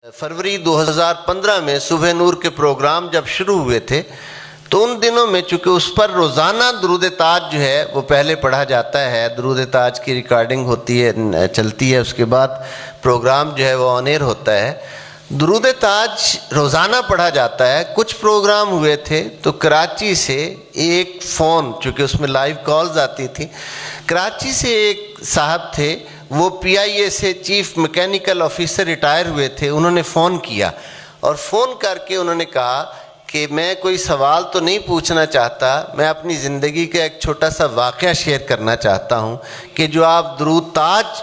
फरवरी 2015 में सुबह नूर के प्रोग्राम जब शुरू हुए थे तो उन दिनों में चूँकि उस पर रोज़ाना दुरूद ताज जो है वो पहले पढ़ा जाता है, दुरूद ताज की रिकॉर्डिंग होती है, चलती है, उसके बाद प्रोग्राम जो है वो ऑन एयर होता है। दुरूद ताज रोज़ाना पढ़ा जाता है। कुछ प्रोग्राम हुए थे तो कराची से एक फ़ोन, चूँकि उसमें लाइव कॉल्स आती थी, कराची से एक साहब थे, वो PIA से चीफ मैकेनिकल ऑफिसर रिटायर हुए थे। उन्होंने फ़ोन किया और फ़ोन करके उन्होंने कहा कि मैं कोई सवाल तो नहीं पूछना चाहता, मैं अपनी ज़िंदगी का एक छोटा सा वाक़या शेयर करना चाहता हूँ कि जो आप दुरूद ताज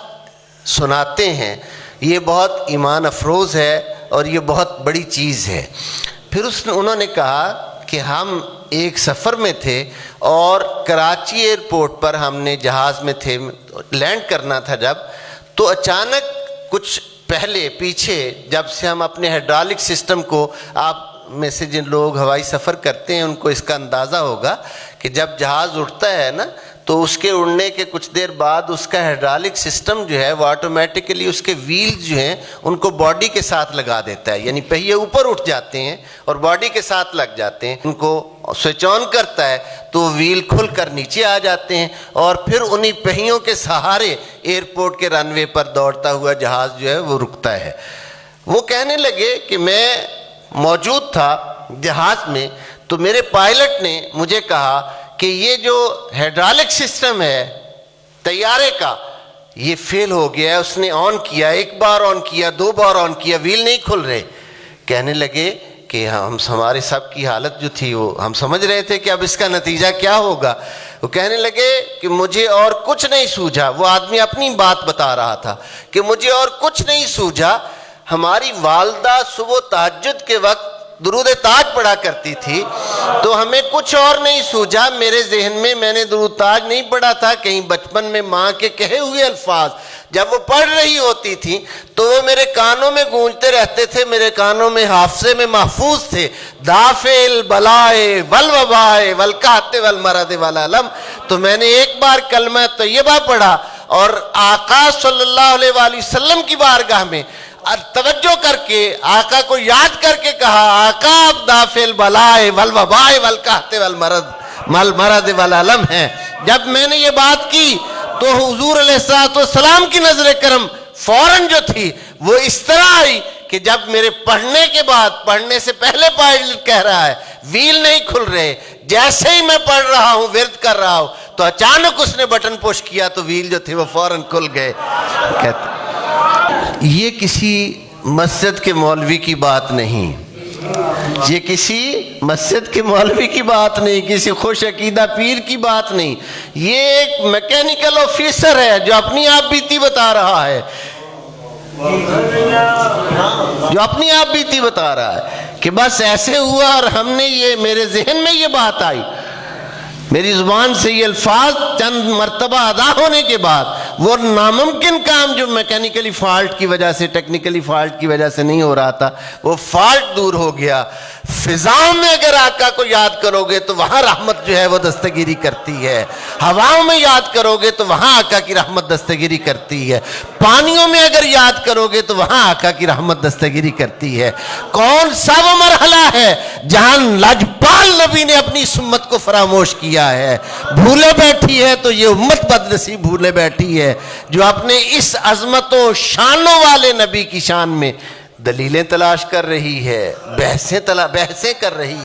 सुनाते हैं ये बहुत ईमान अफरोज़ है और ये बहुत बड़ी चीज़ है। फिर उन्होंने कहा कि हम एक सफ़र में थे और कराची एयरपोर्ट पर हमने जहाज़ में थे, लैंड करना था जब, तो अचानक कुछ पहले पीछे, जब से हम अपने हाइड्रोलिक सिस्टम को, आप में से जिन लोग हवाई सफ़र करते हैं उनको इसका अंदाज़ा होगा कि जब जहाज़ उड़ता है ना तो उसके उड़ने के कुछ देर बाद उसका हाइड्रोलिक सिस्टम जो है वो ऑटोमेटिकली उसके व्हील्स जो हैं उनको बॉडी के साथ लगा देता है, यानी पहिए ऊपर उठ जाते हैं और बॉडी के साथ लग जाते हैं। उनको स्विच ऑन करता है तो व्हील खुल कर नीचे आ जाते हैं और फिर उन्हीं पहियों के सहारे एयरपोर्ट के रनवे पर दौड़ता हुआ जहाज़ जो है वो रुकता है। वो कहने लगे कि मैं मौजूद था जहाज़ में तो मेरे पायलट ने मुझे कहा कि ये जो हाइड्रोलिक सिस्टम है तैयारे का ये फेल हो गया है। उसने ऑन किया, एक बार ऑन किया, दो बार ऑन किया, व्हील नहीं खुल रहे। कहने लगे कि हमारे सब की हालत जो थी वो हम समझ रहे थे कि अब इसका नतीजा क्या होगा। वो कहने लगे कि मुझे और कुछ नहीं सूझा। वो आदमी अपनी बात बता रहा था कि मुझे और कुछ नहीं सूझा। हमारी वालदा सुबह तहज्जुद के वक्त दुरूद ताज पढ़ा करती थी तो हमें कुछ और नहीं सूझा। मेरे जहन में मैंने दुरूद ताज नहीं पढ़ा था, कहीं बचपन में माँ के कहे हुए अल्फाज जब वो पढ़ रही होती थी तो वो मेरे कानों में गूंजते रहते थे, मेरे कानों में हाफजे में महफूज थे। दाफिल बलाए वल वबाए वल कहते वल मरद वल अलम। तो मैंने एक बार कलमा तैयबा पढ़ा और आका सल्लल्लाहु अलैहि वसल्लम की बारगाह में तवज्जो करके आका को याद करके कहा, आका अब दाफिल बलाए वल वबाए वल कहते वल मरद वल अलम है। जब मैंने ये बात की तो हुजूर अलैहिस्सलाम की नजर करम फौरन जो थी वो इस तरह आई कि जब मेरे पढ़ने के बाद, पढ़ने से पहले पायलट कह रहा है व्हील नहीं खुल रहे, जैसे ही मैं पढ़ रहा हूँ, विर्द कर रहा हूँ, तो अचानक उसने बटन पुश किया तो व्हील जो थे वो फौरन खुल गए। कहते ये किसी मस्जिद के मौलवी की बात नहीं, ये किसी मस्जिद के मौलवी की बात नहीं, किसी खुश अकीदा पीर की बात नहीं। ये एक मैकेनिकल ऑफिसर है जो अपनी आप बीती बता रहा है, जो अपनी आप बीती बता रहा है कि बस ऐसे हुआ और हमने ये, मेरे जहन में ये बात आई, मेरी जुबान से ये अल्फाज चंद मर्तबा अदा होने के बाद वो नामुमकिन काम जो मैकेनिकली फॉल्ट की वजह से, टेक्निकली फॉल्ट की वजह से नहीं हो रहा था, वो फॉल्ट दूर हो गया। फिजाओं में अगर आका को याद करोगे तो वहाँ रहमत जो है वो दस्तगिरी करती है, हवाओं में याद करोगे तो वहाँ आका की रहमत दस्तगिरी करती है, पानियों में अगर याद करोगे तो वहाँ आका की रहमत दस्तगिरी करती है। कौन सा वो मरहला है जहाँ लाजपाल नबी ने अपनी इस उम्मत को फरामोश किया है? भूले बैठी है तो ये उम्मत बदनसीब भूले बैठी है जो अपने इस अजमतों शानों वाले नबी की शान में दलीलें तलाश कर रही है, बहसें कर रही है।